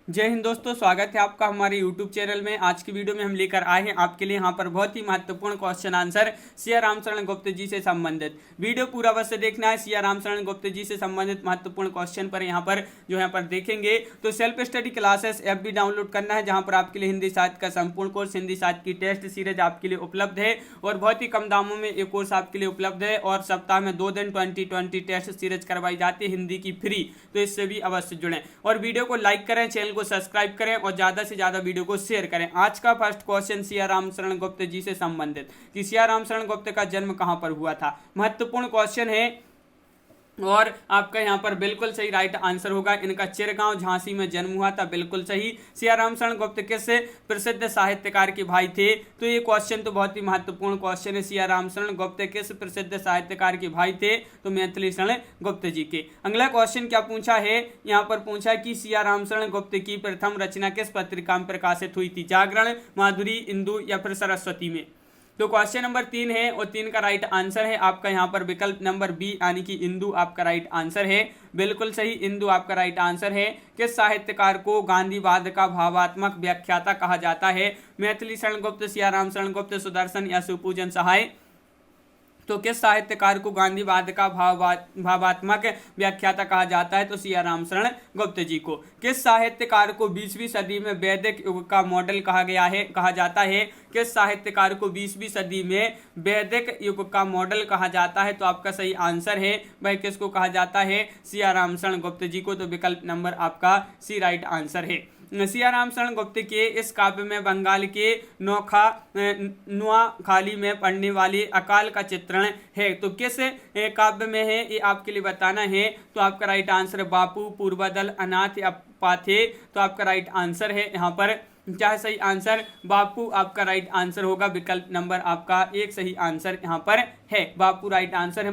जय हिंद दोस्तों, स्वागत है आपका हमारे YouTube चैनल में। आज की वीडियो में हम लेकर आए हैं आपके लिए यहाँ पर बहुत ही महत्वपूर्ण क्वेश्चन आंसर सिया रामशरण गुप्त जी से संबंधित। वीडियो पूरा अवश्य देखना है। सिया रामशरण गुप्त जी से संबंधित महत्वपूर्ण क्वेश्चन पर यहाँ पर देखेंगे। तो सेल्फ स्टडी क्लासेस ऐप भी डाउनलोड करना है, जहाँ पर आपके लिए हिंदी साहित्य का संपूर्ण कोर्स, हिंदी साहित्य की टेस्ट सीरीज आपके लिए उपलब्ध है और बहुत ही कम दामों में ये कोर्स आपके लिए उपलब्ध है। और सप्ताह में 2 दिन 20 टेस्ट सीरीज करवाई जाती है हिंदी की फ्री, तो इससे भी अवश्य जुड़ें और वीडियो को लाइक करें, चैनल को सब्सक्राइब करें और ज्यादा से ज्यादा वीडियो को शेयर करें। आज का फर्स्ट क्वेश्चन सिया रामशरण गुप्त जी से संबंधित कि सिया रामशरण गुप्त का जन्म कहां पर हुआ था। महत्वपूर्ण क्वेश्चन है और आपका यहाँ पर बिल्कुल सही राइट आंसर होगा। इनका चिरगांव झांसी में जन्म हुआ था, बिल्कुल सही। सिया रामशरण गुप्त किस प्रसिद्ध साहित्यकार के भाई थे? तो ये क्वेश्चन तो बहुत ही महत्वपूर्ण क्वेश्चन है। सिया रामशरण गुप्त किस प्रसिद्ध साहित्यकार के भाई थे? तो मैथिली शरण गुप्त जी के। अगला क्वेश्चन क्या पूछा है? यहाँ पर पूछा कि सिया रामशरण गुप्त की प्रथम रचना किस पत्रिका में प्रकाशित हुई थी? जागरण, माधुरी, इंदु या फिर सरस्वती में? तो क्वेश्चन नंबर 3 है और 3 का राइट आंसर है आपका यहाँ पर विकल्प नंबर बी यानी कि इंदु आपका राइट आंसर है। बिल्कुल सही, इंदु आपका राइट आंसर है। किस साहित्यकार को गांधीवाद का भावात्मक व्याख्याता कहा जाता है? मैथिली शरण गुप्त, सिया रामशरण गुप्त, सुदर्शन या शिवपूजन सहाय? तो किस साहित्यकार को गांधीवाद का भावात्मक व्याख्याता कहा जाता है? तो सिया रामशरण गुप्त जी को। किस साहित्यकार को 20वीं सदी में वैदिक युग का मॉडल कहा जाता है? किस साहित्यकार को 20वीं सदी में वैदिक युग का मॉडल कहा जाता है? तो आपका सही आंसर है भाई, किसको कहा जाता है? सिया रामशरण गुप्त जी को। तो विकल्प नंबर आपका सी राइट आंसर है। सिया रामशरण गुप्त के इस काव्य में बंगाल के नुआखाली में पड़ने वाली अकाल का चित्रण है। तो किस काव्य में है ये आपके लिए बताना है। तो आपका राइट आंसर बापू, पूर्वदल, अनाथ या पाथे? तो आपका राइट आंसर है यहाँ पर क्या है सही आंसर? बापू आपका राइट आंसर होगा। विकल्प नंबर आपका एक सही आंसर यहाँ पर है, बापू राइट आंसर है।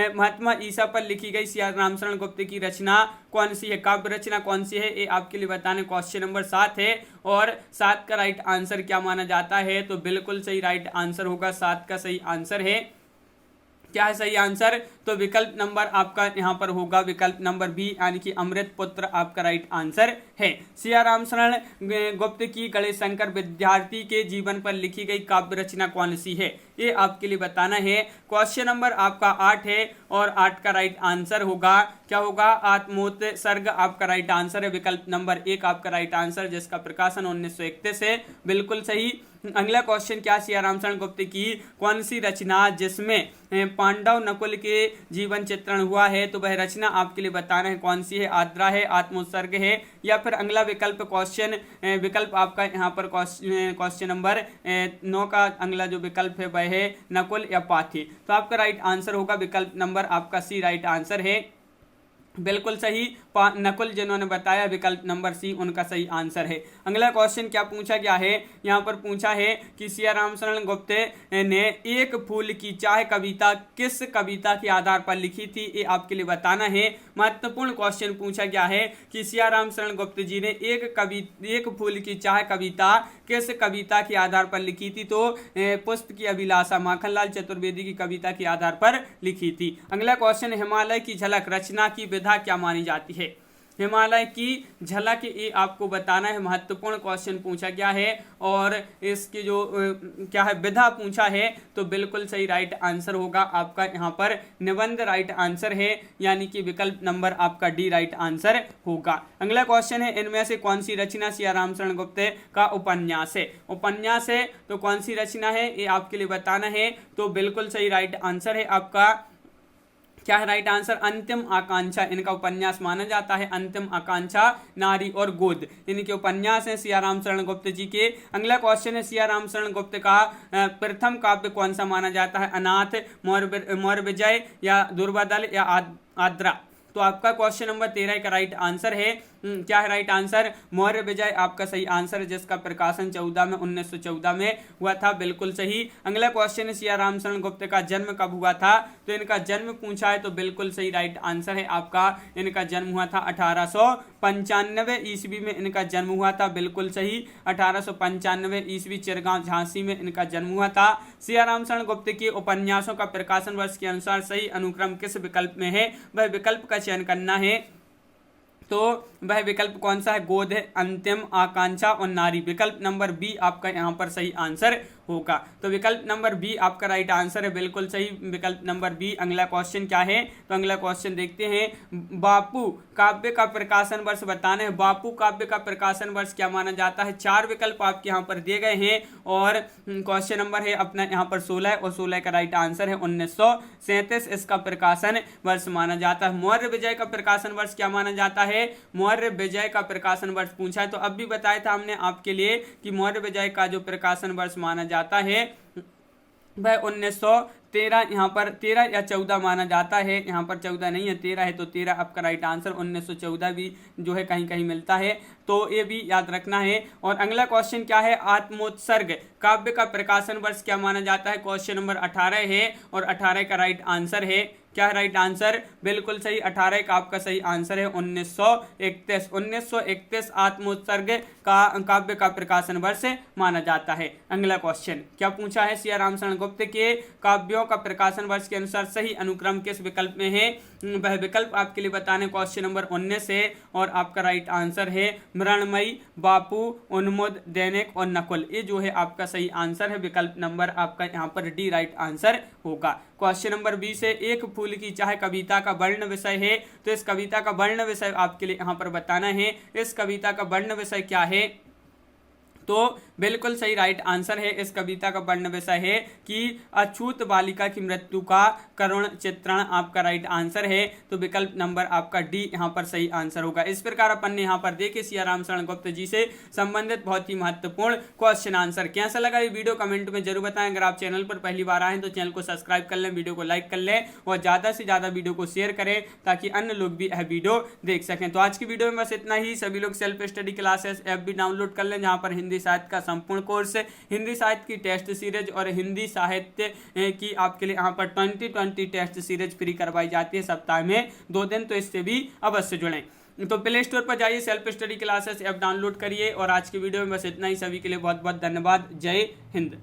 महात्मा ईसा पर लिखी गई सिया रामशरण गुप्त की रचना कौन सी है? काव्य रचना कौन सी है? ये आपके लिए बताने क्वेश्चन नंबर 7 है और 7 का राइट आंसर क्या माना जाता है? तो बिल्कुल सही राइट आंसर होगा, 7 का सही आंसर है। क्या है सही आंसर? तो विकल्प नंबर आपका यहाँ पर होगा विकल्प नंबर बी यानी कि अमृत पुत्र आपका राइट आंसर है। सिया रामशरण गुप्त की गणेश शंकर विद्यार्थी के जीवन पर लिखी गई काव्य रचना कौन सी है? ये आपके लिए बताना है। क्वेश्चन नंबर आपका 8 है और 8 का राइट आंसर होगा क्या होगा? आत्मोत्सर्ग आपका राइट आंसर है। विकल्प नंबर 1 आपका राइट आंसर, जिसका प्रकाशन 1931 है, बिल्कुल सही। अगला क्वेश्चन क्या? सिया रामशरण गुप्त की कौन सी रचना जिसमें पांडव नकुल के जीवन चित्रण हुआ है? तो वह रचना आपके लिए बताना है कौन सी है? आद्रा है, आत्मोत्सर्ग है या फिर अगला विकल्प आपका यहाँ पर क्वेश्चन नंबर 9 का अगला जो विकल्प है वह है नकुल या पाथी? तो आपका राइट आंसर होगा विकल्प नंबर आपका सी राइट आंसर है, बिल्कुल सही। नकुल जिन्होंने बताया, विकल्प नंबर सी उनका सही आंसर है। अगला क्वेश्चन क्या पूछा गया है? यहाँ पर पूछा है कि सिया रामशरण गुप्त ने एक फूल की चाह कविता किस कविता के आधार पर लिखी थी? ये आपके लिए बताना है। महत्वपूर्ण क्वेश्चन पूछा गया है कि सिया रामशरण गुप्त जी ने एक फूल की चाह कविता किस कविता के आधार पर लिखी थी? तो पुष्प की अभिलाषा माखनलाल चतुर्वेदी की कविता के आधार पर लिखी थी। अगला क्वेश्चन, हिमालय की झलक रचना की विधा क्या मानी जाती है? हिमालय की झलक ये आपको बताना है। महत्वपूर्ण क्वेश्चन पूछा गया है और इसकी जो क्या है विधा पूछा है, तो बिल्कुल सही राइट आंसर होगा आपका यहाँ पर निबंध राइट आंसर है, यानी कि विकल्प नंबर आपका डी राइट आंसर होगा। अगला क्वेश्चन है, इनमें से कौन सी रचना सिया रामशरण गुप्त का उपन्यास है? उपन्यास है तो कौन सी रचना है ये आपके लिए बताना है। तो बिल्कुल सही राइट आंसर है आपका क्या है राइट आंसर? अंतिम आकांक्षा इनका उपन्यास माना जाता है। अंतिम आकांक्षा, नारी और गोद इनके उपन्यास हैं सिया रामशरण गुप्त जी के। अगला क्वेश्चन है, सिया रामशरण गुप्त का प्रथम काव्य कौन सा माना जाता है? अनाथ, मौर्य विजय या दुर्वादल या आद्रा? तो आपका क्वेश्चन नंबर 13 का राइट आंसर है क्या है राइट आंसर? मौर्य विजय आपका सही आंसर है, जिसका प्रकाशन 1914 में हुआ था, बिल्कुल सही। अगला क्वेश्चन है, सिया रामशरण गुप्त का जन्म कब हुआ था? तो इनका जन्म पूछा है, तो बिल्कुल सही राइट आंसर है आपका। इनका जन्म हुआ था 1895 ईस्वी में इनका जन्म हुआ था, बिल्कुल सही। 1895 ईस्वी, चिरगांव झांसी में इनका जन्म हुआ था। सिया रामशरण गुप्त के उपन्यासों का प्रकाशन वर्ष के अनुसार सही अनुक्रम किस विकल्प में है? वह विकल्प का चयन करना है। तो वह विकल्प कौन सा है? गोद है, अंतिम, आकांक्षा और नारी। विकल्प नंबर बी आपका यहाँ पर सही आंसर होगा। तो विकल्प नंबर बी आपका राइट आंसर है, बिल्कुल सही, विकल्प नंबर बी। अगला क्वेश्चन क्या है? तो अगला क्वेश्चन देखते हैं। बापू काव्य का प्रकाशन वर्ष बताना है। बापू काव्य का प्रकाशन वर्ष क्या माना जाता है? 4 विकल्प आपके यहाँ पर दिए गए हैं और क्वेश्चन नंबर है अपना यहाँ पर 16 और 16 का राइट आंसर है 1937 इसका प्रकाशन वर्ष माना जाता है। मौर्य विजय का प्रकाशन वर्ष क्या माना जाता है? मौर्य विजय का प्रकाशन वर्ष पूछा है, तो अब भी बताया था हमने आपके लिए कि मौर्य विजय का जो प्रकाशन वर्ष माना जाता है वह 1913 यहाँ पर 13 या 14 माना जाता है। यहाँ पर 14 नहीं है, 13 है, तो 13 आपका राइट आंसर। 1914 भी जो है कहीं कहीं मिलता है, तो ये भी याद रखना है। और अगला क्वेश्चन क्या है? आत्मोत्सर्ग काव्य का प्रकाशन वर्ष क्या माना जाता है? क्वेश्चन नंबर 18 है और 18 का राइट आंसर है। क्या राइट आंसर? बिल्कुल सही, 18 का आपका सही आंसर है 1931। 1931 आत्मोत्सर्ग का काव्य का प्रकाशन वर्ष माना जाता है। अगला क्वेश्चन क्या पूछा है? सिया रामशरण गुप्त के काव्यों का प्रकाशन वर्ष के अनुसार सही अनुक्रम किस विकल्प में है? वह विकल्प आपके लिए बताने क्वेश्चन नंबर 19 है और आपका राइट आंसर है मृण्मयी, बापू, उन्मुद, दैनिक और नकुल। ये जो है आपका सही आंसर है, विकल्प नंबर आपका यहाँ पर डी राइट आंसर होगा। क्वेश्चन नंबर 20 है। एक फूल की चाह कविता का वर्ण विषय है, तो इस कविता का वर्ण विषय आपके लिए यहाँ पर बताना है। इस कविता का वर्ण विषय क्या है? तो बिल्कुल सही राइट आंसर है। इस कविता का वर्ण विषय है कि अछूत बालिका की मृत्यु का करुण चित्रण आपका राइट आंसर है। तो विकल्प नंबर आपका डी यहाँ पर सही आंसर होगा। इस प्रकार अपन ने यहाँ पर देखे सिया रामशरण गुप्त जी से संबंधित बहुत ही महत्वपूर्ण क्वेश्चन आंसर। कैसा लगा ये वीडियो कमेंट में जरूर बताएं। अगर आप चैनल पर पहली बार आए तो चैनल को सब्सक्राइब कर लें, वीडियो को लाइक कर लें और ज्यादा से ज्यादा वीडियो को शेयर करें ताकि अन्य लोग भी यह वीडियो देख सकें। तो आज की वीडियो में बस इतना ही। सभी लोग सेल्फ स्टडी क्लासेस ऐप भी डाउनलोड कर लें, जहाँ पर हिंदी साहित्य का संपूर्ण कोर्स, हिंदी साहित्य की टेस्ट सीरीज और हिंदी साहित्य की आपके लिए यहाँ पर 2020 टेस्ट सीरीज फ्री करवाई जाती है सप्ताह में 2 दिन, तो इससे भी अवश्य जुड़ें। तो प्ले स्टोर पर जाइए, self study classes app download करिए। और आज की वीडियो में बस इतना ही। सभी के लिए बहुत बहुत धन्यवाद। जय हिंद।